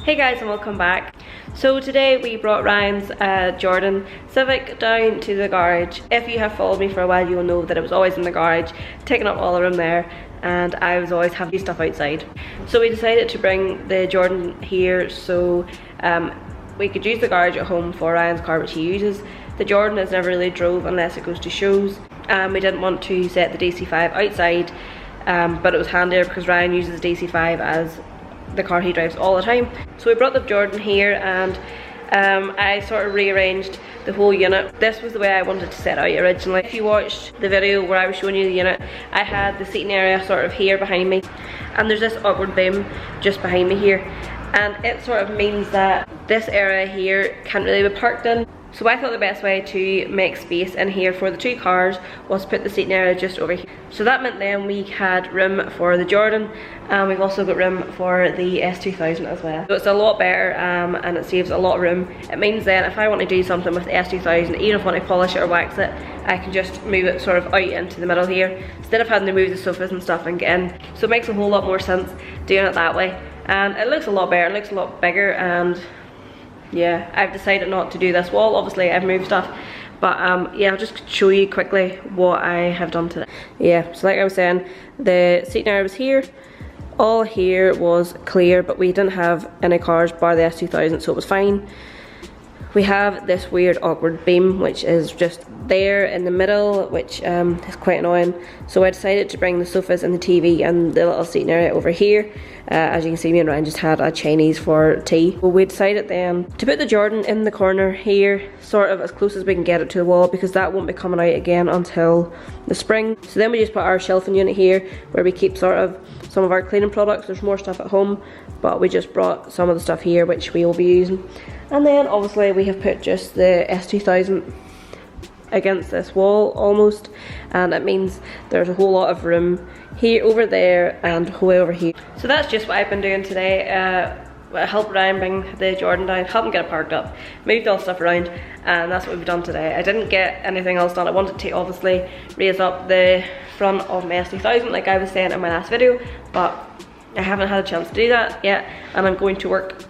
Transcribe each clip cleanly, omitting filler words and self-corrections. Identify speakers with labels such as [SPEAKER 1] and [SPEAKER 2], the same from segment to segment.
[SPEAKER 1] Hey guys, and welcome back. So today we brought Ryan's Jordan Civic down to the garage. If you have followed me for a while, you will know that it was always in the garage, taking up all the room there, and I was always having stuff outside. So we decided to bring the Jordan here so we could use the garage at home for Ryan's car, which he uses. The Jordan is never really drove unless it goes to shows. We didn't want to set the DC5 outside, but it was handier because Ryan uses the DC5 as the car he drives all the time. So we brought the Jordan here, and I sort of rearranged the whole unit. This was the way I wanted to set out originally. If you watched the video where I was showing you the unit, I had the seating area sort of here behind me, and there's this awkward beam just behind me here, and it sort of means that this area here can't really be parked in. So I thought the best way to make space in here for the two cars was to put the seating area just over here. So that meant then we had room for the Jordan, and we've also got room for the S2000 as well. So it's a lot better, and it saves a lot of room. It means then if I want to do something with the S2000, even if I want to polish it or wax it, I can just move it sort of out into the middle here, instead of having to move the sofas and stuff and get in. So it makes a whole lot more sense doing it that way. And it looks a lot better, it looks a lot bigger, and yeah, I've decided not to do this wall. Obviously I've moved stuff, but yeah, I'll just show you quickly what I have done today. Yeah, so like I was saying, the seating area was here. All here was clear, but we didn't have any cars bar the S2000, so it was fine. We have this weird awkward beam which is just there in the middle, which is quite annoying. So I decided to bring the sofas and the TV and the little seating area over here. As you can see, me and Ryan just had a Chinese for tea. Well, we decided then to put the Jordan in the corner here, sort of as close as we can get it to the wall, because that won't be coming out again until the spring. So then we just put our shelving unit here where we keep sort of some of our cleaning products. There's more stuff at home, but we just brought some of the stuff here which we will be using. And then obviously we have put just the S2000 against this wall almost, and it means there's a whole lot of room here, over there, and way over here. So that's just what I've been doing today. I helped Ryan bring the Jordan down, helped him get it parked up, moved all stuff around, and that's what we've done today. I didn't get anything else done. I wanted to obviously raise up the front of my S2000 like I was saying in my last video, but I haven't had a chance to do that yet, and I'm going to work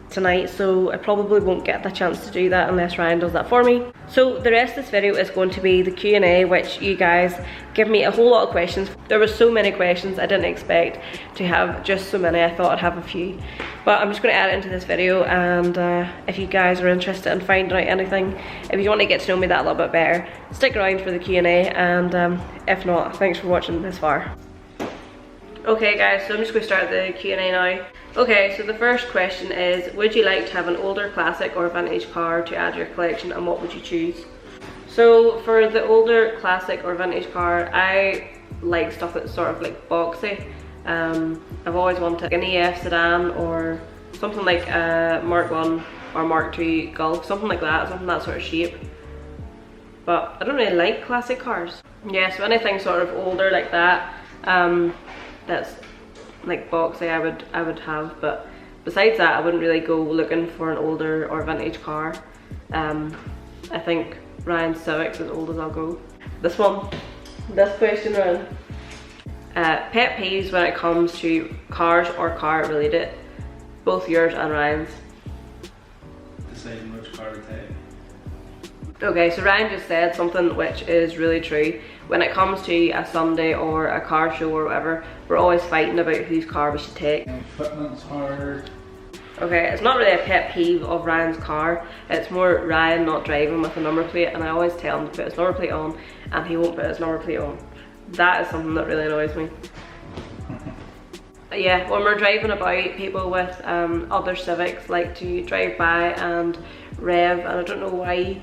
[SPEAKER 1] tonight, so I probably won't get the chance to do that unless Ryan does that for me. So the rest of this video is going to be the Q&A, which you guys give me a whole lot of questions. There were so many questions, I didn't expect to have just so many. I thought I'd have a few, but I'm just going to add it into this video, and if you guys are interested in finding out anything, if you want to get to know me that a little bit better, stick around for the Q&A, and if not, thanks for watching this far. Okay guys, so I'm just going to start the Q&A now. Okay, so the first question is, would you like to have an older classic or vintage car to add to your collection, and what would you choose? So for the older classic or vintage car, I like stuff that's sort of like boxy. I've always wanted an EF sedan or something like a Mark 1 or Mark 2 Golf, something like that, something that sort of shape. But I don't really like classic cars. Yeah, so anything sort of older like that, that's like boxy, I would have. But besides that, I wouldn't really go looking for an older or vintage car. I think Ryan's Civic's as old as I'll go. This question, Ryan. Pet peeves when it comes to cars or car related, both yours and Ryan's.
[SPEAKER 2] Deciding which car to take.
[SPEAKER 1] Okay, so Ryan just said something which is really true. When it comes to a Sunday or a car show or whatever, we're always fighting about whose car we should take.
[SPEAKER 2] Fitment's hard.
[SPEAKER 1] Okay, it's not really a pet peeve of Ryan's car, it's more Ryan not driving with a number plate, and I always tell him to put his number plate on, and he won't put his number plate on. That is something that really annoys me. Yeah, when we're driving about, people with other Civics like to drive by and rev, and I don't know why.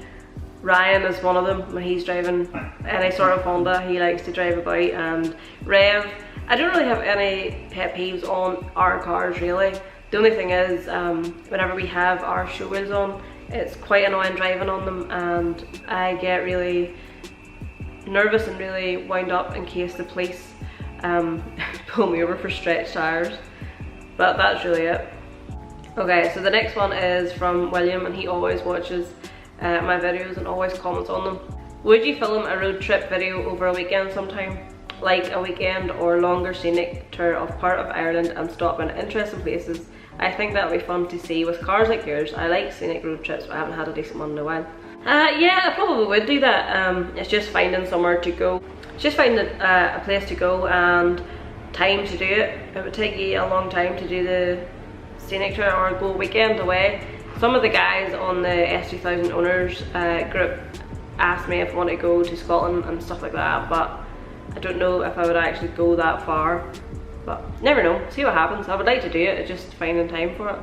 [SPEAKER 1] Ryan is one of them. When he's driving any sort of Honda, he likes to drive about and rev. I don't really have any pet peeves on our cars really. The only thing is, whenever we have our show wheels on, it's quite annoying driving on them, and I get really nervous and really wound up in case the police pull me over for stretched tires. But that's really it. Okay, so the next one is from William, and he always watches my videos and always comments on them. Would you film a road trip video over a weekend sometime? like a weekend or longer scenic tour of part of Ireland and stop in interesting places. I think that'll be fun to see with cars like yours. I like scenic road trips, but I haven't had a decent one in a while. Yeah, I probably would do that. It's just finding somewhere to go. It's just finding a place to go and time to do it. It would take you a long time to do the scenic tour or go a weekend away. Some of the guys on the S2000 owners group asked me if I want to go to Scotland and stuff like that, but I don't know if I would actually go that far. But never know, see what happens. I would like to do it, it's just finding time for it.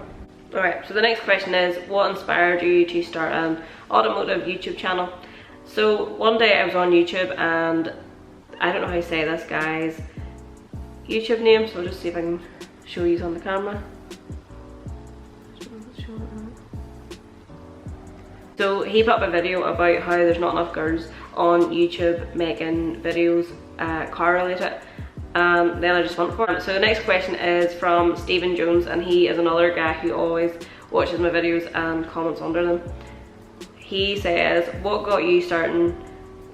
[SPEAKER 1] Alright, so the next question is, what inspired you to start an automotive YouTube channel? So one day I was on YouTube and I don't know how you say this guy's YouTube name, so I'll just see if I can show you on the camera. So he put up a video about how there's not enough girls on YouTube making videos car related. Then I just went for it. So the next question is from Stephen Jones, and he is another guy who always watches my videos and comments under them. He says, what got you starting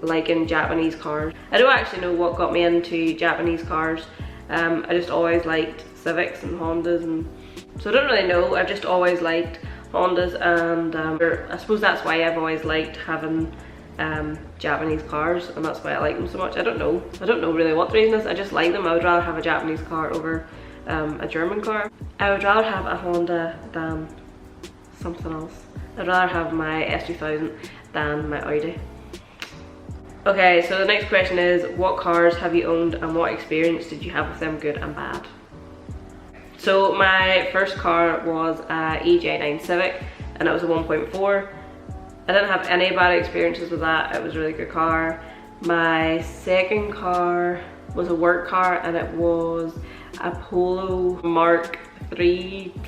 [SPEAKER 1] liking Japanese cars? I don't actually know what got me into Japanese cars. I just always liked Civics and Hondas, and so I don't really know. I've just always liked Hondas, and I suppose that's why I've always liked having Japanese cars, and that's why I like them so much. I don't know really what the reason is. I just like them. I would rather have a Japanese car over a German car. I would rather have a Honda than something else. I'd rather have my S2000 than my Audi. Okay, so the next question is, what cars have you owned and what experience did you have with them, good and bad? So my first car was a EJ9 Civic, and it was a 1.4. I didn't have any bad experiences with that. It was a really good car. My second car was a work car, and it was a Polo Mark III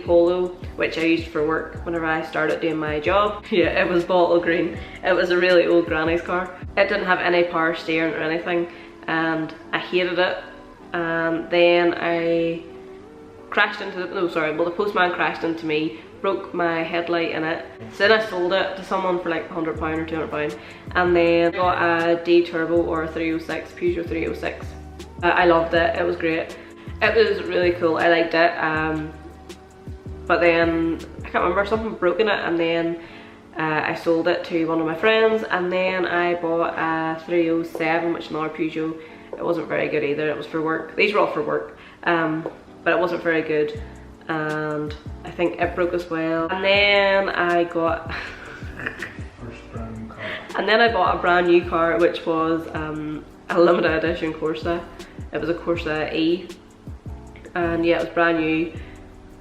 [SPEAKER 1] Polo, which I used for work whenever I started doing my job. Yeah, it was bottle green. It was a really old granny's car. It didn't have any power steering or anything, and I hated it. And then I crashed into the postman crashed into me, broke my headlight in it. So then I sold it to someone for like £100 or £200, and then got a D Turbo or a 306, Peugeot 306. I loved it, it was great. It was really cool, I liked it. But then, I can't remember, something broke in it, and then I sold it to one of my friends, and then I bought a 307, which is another Peugeot. It wasn't very good either, it was for work. These were all for work, but it wasn't very good, and I think it broke as well. And then I got
[SPEAKER 2] First brand new car.
[SPEAKER 1] And then I bought a brand new car, which was a limited edition Corsa. It was a Corsa E, and yeah, it was brand new.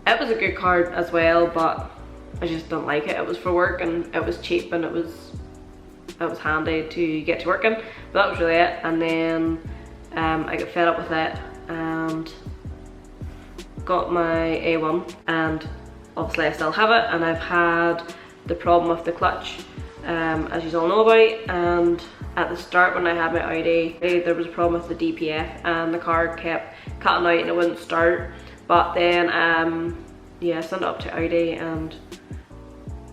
[SPEAKER 1] It was a good car as well, but I just don't like it. It was for work, and it was cheap, and it was handy to get to work in, but that was really it. And then I got fed up with it and got my A1, and obviously I still have it, and I've had the problem with the clutch, as you all know about. And at the start when I had my Audi, there was a problem with the DPF, and the car kept cutting out and it wouldn't start. But then yeah, I sent it up to Audi, and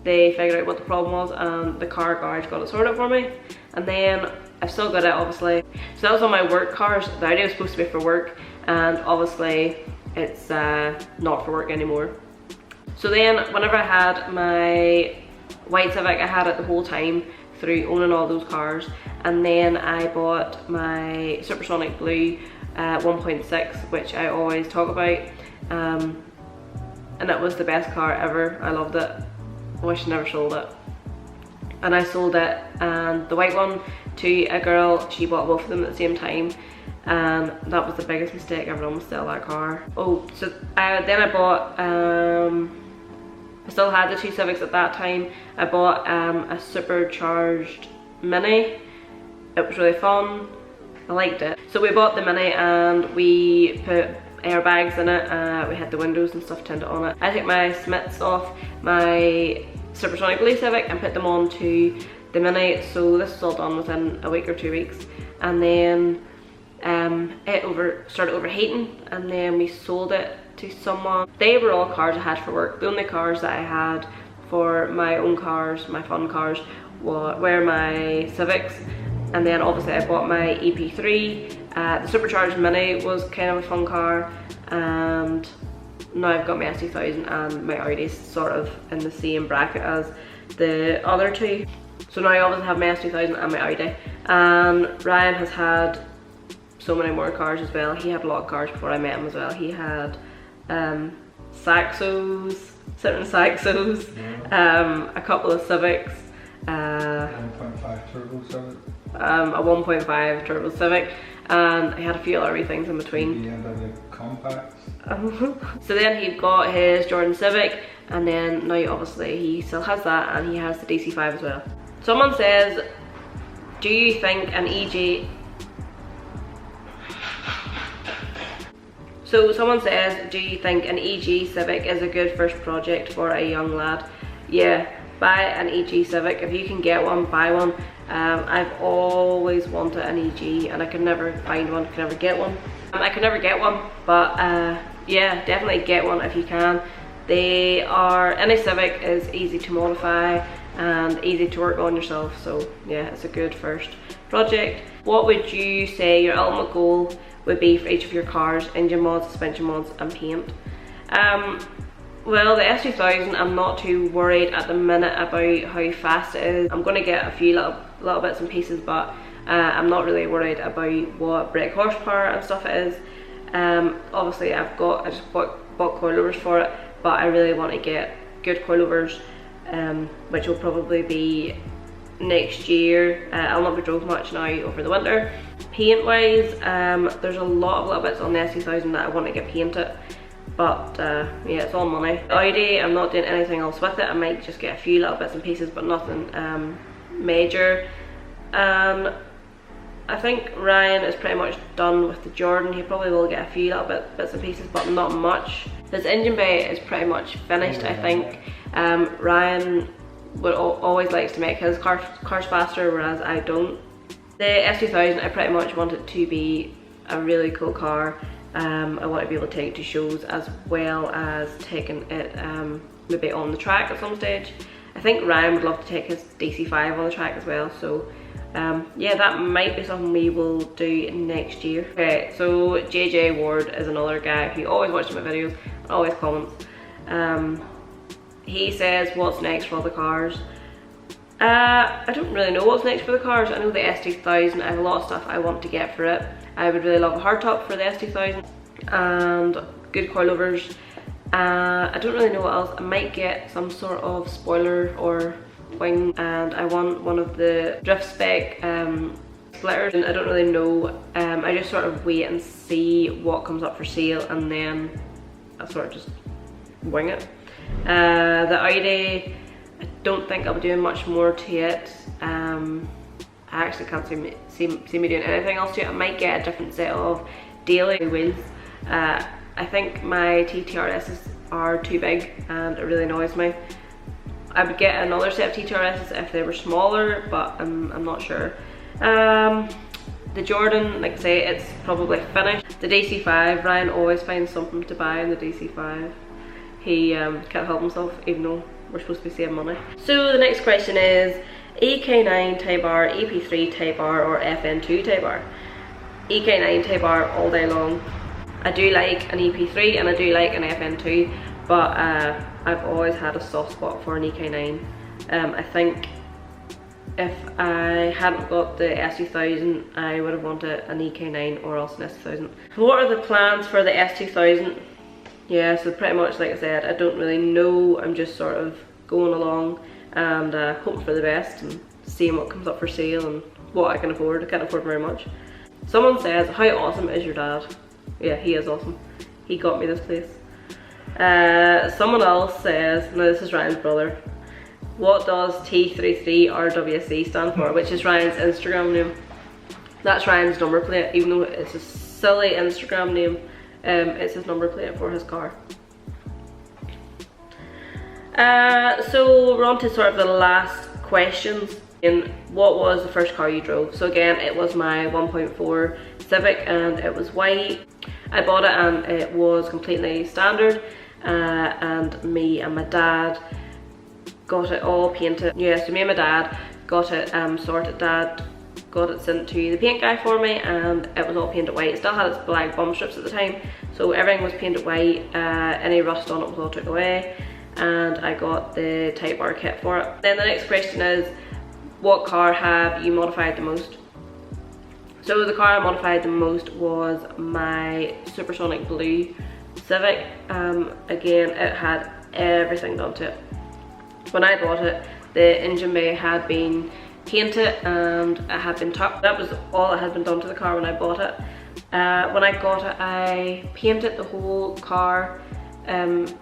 [SPEAKER 1] they figured out what the problem was, and the car garage got it sorted for me. And then I've still got it, obviously. So that was on my work cars. The Audi was supposed to be for work, and obviously it's not for work anymore. So then whenever I had my white Civic, I had it the whole time through owning all those cars. And then I bought my Supersonic Blue 1.6, which I always talk about, and it was the best car ever. I loved it. I wish I never sold it. And I sold it, and the white one, to a girl. She bought both of them at the same time, and that was the biggest mistake I've ever done, was sell that car. Oh, so then I bought, I still had the two Civics at that time. I bought a supercharged Mini. It was really fun. I liked it. So we bought the Mini, and we put airbags in it. We had the windows and stuff tinted on it. I took my Smiths off my Supersonic Blue Civic and put them on to the Mini. So this was all done within a week or 2 weeks. And then it started overheating, and then we sold it to someone. They were all cars I had for work. The only cars that I had for my own cars, my fun cars, were my Civics. And then obviously I bought my EP3. The Supercharged Mini was kind of a fun car, and now I've got my S2000 and my Audi's sort of in the same bracket as the other two. So now I obviously have my S2000 and my Audi, and Ryan has had so many more cars as well. He had a lot of cars before I met him as well. He had Saxos, certain Saxos, a couple of Civics,
[SPEAKER 2] 1.5 turbo Civic,
[SPEAKER 1] a 1.5 turbo Civic, and he had a few other wee things in between.
[SPEAKER 2] he had the compacts.
[SPEAKER 1] So then he got his Jordan Civic, and then now obviously he still has that, and he has the DC5 as well. Someone says, do you think an EG... So someone says, do you think an EG Civic is a good first project for a young lad? Yeah, buy an EG Civic. If you can get one, buy one. I've always wanted an EG and I could never find one, could never get one. I could never get one, but yeah, definitely get one if you can. They are, any Civic is easy to modify and easy to work on yourself, so yeah, it's a good first project. What would you say your ultimate goal would be for each of your cars? Engine mods, suspension mods and paint. Well, the S2000, I'm not too worried at the minute about how fast it is. I'm going to get a few little bits and pieces, but I'm not really worried about what brake horsepower and stuff it is. Obviously I just bought coilovers for it, but I really want to get good coilovers, which will probably be next year. I'll not be drove much now over the winter. Paint wise, there's a lot of little bits on the S2000 that I want to get painted, but yeah, it's all money. Audi, I'm not doing anything else with it. I might just get a few little bits and pieces, but nothing major. And I think Ryan is pretty much done with the Jordan. He probably will get a few little bits and pieces, but not much. His engine bay is pretty much finished, I think. Ryan always likes to make his cars faster, whereas I don't. The S2000, I pretty much want it to be a really cool car. I want to be able to take it to shows as well as taking it maybe on the track at some stage. I think Ryan would love to take his DC5 on the track as well, so yeah, that might be something we will do next year. Okay, so JJ Ward is another guy who always watches my videos and always comments. He says, what's next for all the cars? I don't really know what's next for the cars. I know the S2000, I have a lot of stuff I want to get for it. I would really love a hardtop for the S2000 and good coilovers. I don't really know what else. I might get some sort of spoiler or wing, and I want one of the drift spec splitters, and I don't really know. I just sort of wait and see what comes up for sale, and then I sort of just wing it. The Audi, I don't think I'll be doing much more to it. I actually can't see me doing anything else to it. I might get a different set of daily wheels. I think my TTRSs are too big and it really annoys me. I would get another set of TTRSs if they were smaller, but I'm not sure. The Jordan, like I say, it's probably finished. The DC5, Ryan always finds something to buy in the DC5. He can't help himself, even though we're supposed to be saving money. So the next question is, EK9 Type R, EP3 Type R, or FN2 Type R? EK9 Type R all day long. I do like an EP3 and I do like an FN2, but I've always had a soft spot for an EK9. I think if I hadn't got the S2000, I would have wanted an EK9 or else an S2000. What are the plans for the S2000? Yeah, so pretty much like I said, I don't really know. I'm just sort of going along and hoping for the best and seeing what comes up for sale and what I can afford. I can't afford very much. Someone says, how awesome is your dad? Yeah, he is awesome. He got me this place. Someone else says, no, this is Ryan's brother, what does T33RWC stand for? Which is Ryan's Instagram name. That's Ryan's number plate, even though it's a silly Instagram name. It's his number plate for his car. So we're on to sort of the last questions. And what was the first car you drove? So again, it was my 1.4 Civic and it was white. I bought it and it was completely standard, and me and my dad got it all painted. Yeah, so me and my dad got it sorted. Dad got it sent to the paint guy for me, and it was all painted white. It still had its black bum strips at the time, so everything was painted white. Any rust on it was all took away, and I got the Type R kit for it. Then the next question is, what car have you modified the most? So the car I modified the most was my supersonic blue Civic. Again, it had everything done to it. When I bought it, the engine bay had been painted and it had been topped. That was all that had been done to the car when I bought it. When I got it, I painted the whole car in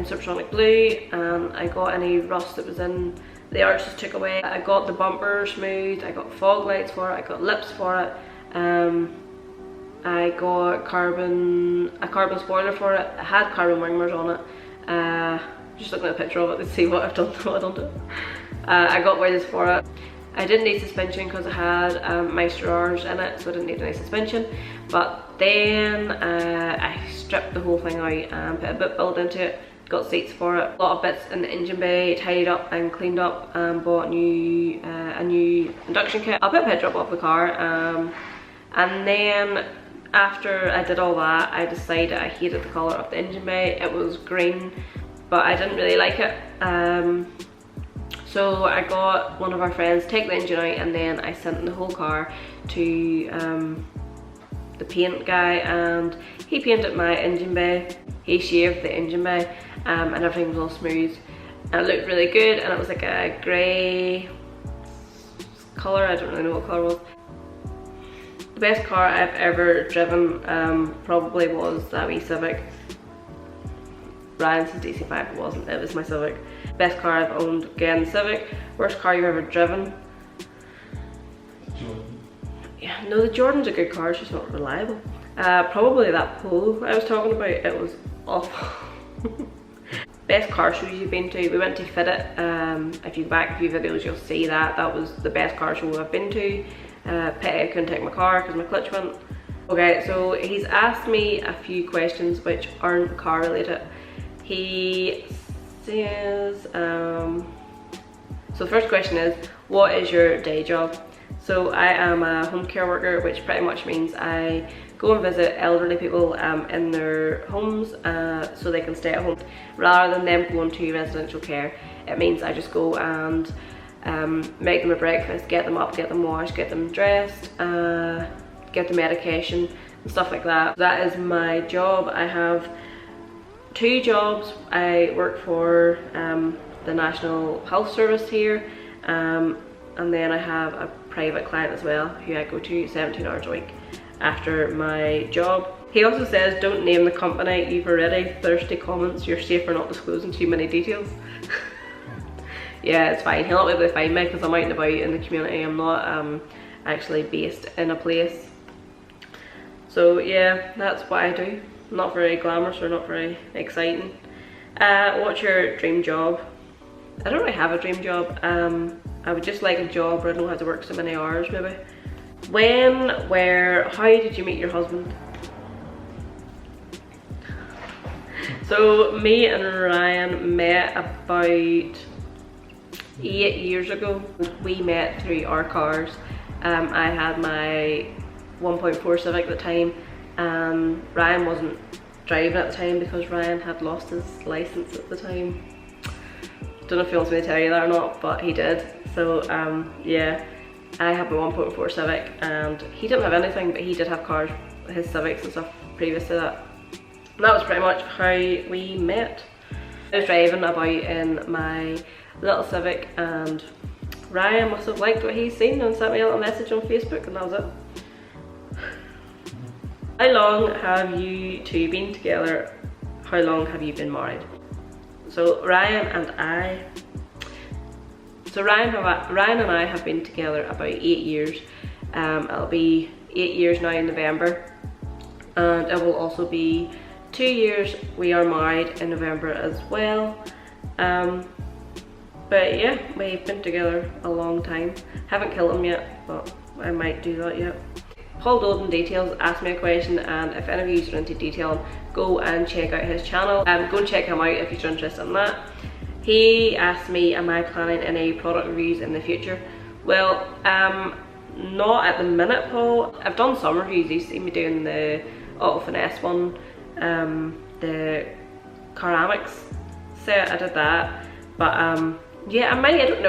[SPEAKER 1] supersonic blue, and I got any rust that was in the arches took away. I got the bumper smoothed, I got fog lights for it, I got lips for it. I got a carbon spoiler for it. It had carbon wingers on it. Just looking at a picture of it to see what I've done to it. I got wheels for it. I didn't need suspension because it had Meister R's in it, so I didn't need any suspension. But then I stripped the whole thing out and put a bit build into it. Got seats for it. A lot of bits in the engine bay, tidied up and cleaned up, and bought a new induction kit. I'll put a picture up of the car. And then after I did all that, I decided I hated the colour of the engine bay. It was green, but I didn't really like it. So I got one of our friends to take the engine out, and then I sent the whole car to the paint guy, and he painted my engine bay. He shaved the engine bay, and everything was all smooth. And it looked really good, and it was like a grey colour. I don't really know what colour it was. The best car I've ever driven probably was that wee Civic. Ryan says DC5, it wasn't, it was my Civic. Best car I've owned, again, Civic. Worst car you've ever driven?
[SPEAKER 2] Jordan.
[SPEAKER 1] Yeah, no, the Jordan's a good car, it's just not reliable. Probably that Polo I was talking about, it was awful. Best car shows you've been to? We went to Fit It. If you go back a few videos, you'll see that. That was the best car show I've been to. Pity I couldn't take my car because my clutch went. Okay, so he's asked me a few questions which aren't car related. He says, so the first question is, what is your day job? So I am a home care worker, which pretty much means I go and visit elderly people in their homes so they can stay at home. Rather than them going to residential care, it means I just go and make them a breakfast, get them up, get them washed, get them dressed, get the medication and stuff like that. That is my job. I have two jobs. I work for the National Health Service here, and then I have a private client as well who I go to 17 hours a week after my job. He also says, don't name the company, you've already thirsty comments, you're safer not disclosing too many details. Yeah, it's fine. He'll not be able to find me because I'm out and about in the community. I'm not actually based in a place. So yeah, that's what I do. Not very glamorous or not very exciting. What's your dream job? I don't really have a dream job. I would just like a job where I don't have to work so many hours maybe. When, where, how did you meet your husband? So me and Ryan met about 8 years ago. We met through our cars. I had my 1.4 Civic at the time, and Ryan wasn't driving at the time because Ryan had lost his license at the time. Don't know if he wants me to tell you that or not, but he did. So yeah, I had my 1.4 Civic, and he didn't have anything, but he did have cars, his Civics and stuff previous to that. And that was pretty much how we met. I was driving about in my little Civic, and Ryan must have liked what he's seen and sent me a little message on Facebook, and that was it. How long have you two been together? How long have you been married? So Ryan and I have been together about 8 years. It'll be 8 years now in November, and it will also be 2 years we are married in November as well. But yeah, we've been together a long time. Haven't killed him yet, but I might do that yet. Paul Dolden Details asked me a question, and if any of you are into detailing, go and check out his channel. Go and check him out if you're interested in that. He asked me, am I planning any product reviews in the future? Well, Not at the minute, Paul. I've done some reviews. You've seen me doing the Auto Finesse one, the ceramics set, I did that. But yeah, I might, I don't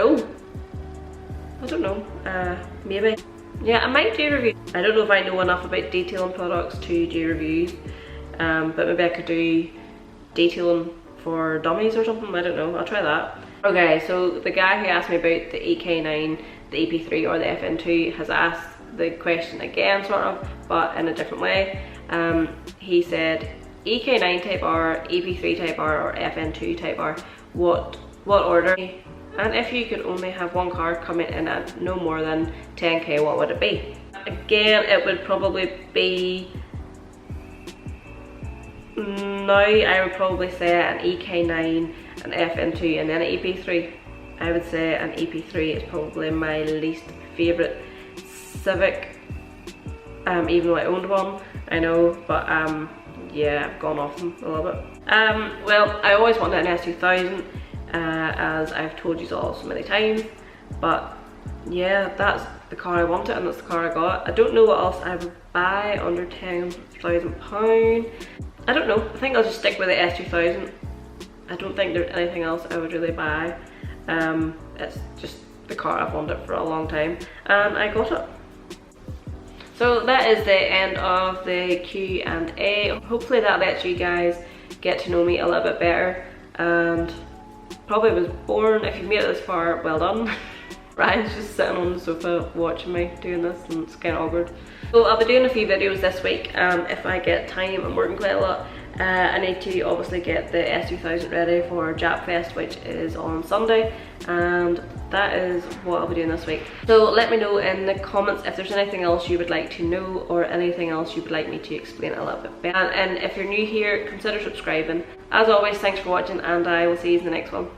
[SPEAKER 1] know, maybe. Yeah, I might do reviews. I don't know if I know enough about detailing products to do reviews, but maybe I could do detailing for dummies or something, I don't know, I'll try that. Okay, so the guy who asked me about the EK9, the EP3 or the FN2 has asked the question again, sort of, but in a different way. He said, EK9 Type R, EP3 Type R or FN2 Type R, what order? And if you could only have one car coming in at no more than 10k, what would it be? Again, it would probably be, now I would probably say an EK9, an FN2 and then an EP3. I would say an EP3 is probably my least favourite Civic, even though I owned one, I know, but yeah, I've gone off them a little bit. Well, I always wanted an S2000, as I've told you all so many times, but yeah, that's the car I wanted and that's the car I got. I don't know what else I would buy under £10,000. I don't know, I think I'll just stick with the S2000. I don't think there's anything else I would really buy. It's just the car I've wanted for a long time and I got it. So that is the end of the Q&A. Hopefully that lets you guys get to know me a little bit better, and probably was boring. If you've made it this far, well done. Ryan's just sitting on the sofa watching me doing this and it's kind of awkward. So I'll be doing a few videos this week if I get time. I'm working quite a lot. I need to obviously get the S2000 ready for Jap Fest, which is on Sunday, and that is what I'll be doing this week. So let me know in the comments if there's anything else you would like to know or anything else you would like me to explain a little bit better. And if you're new here, consider subscribing. As always, thanks for watching and I will see you in the next one.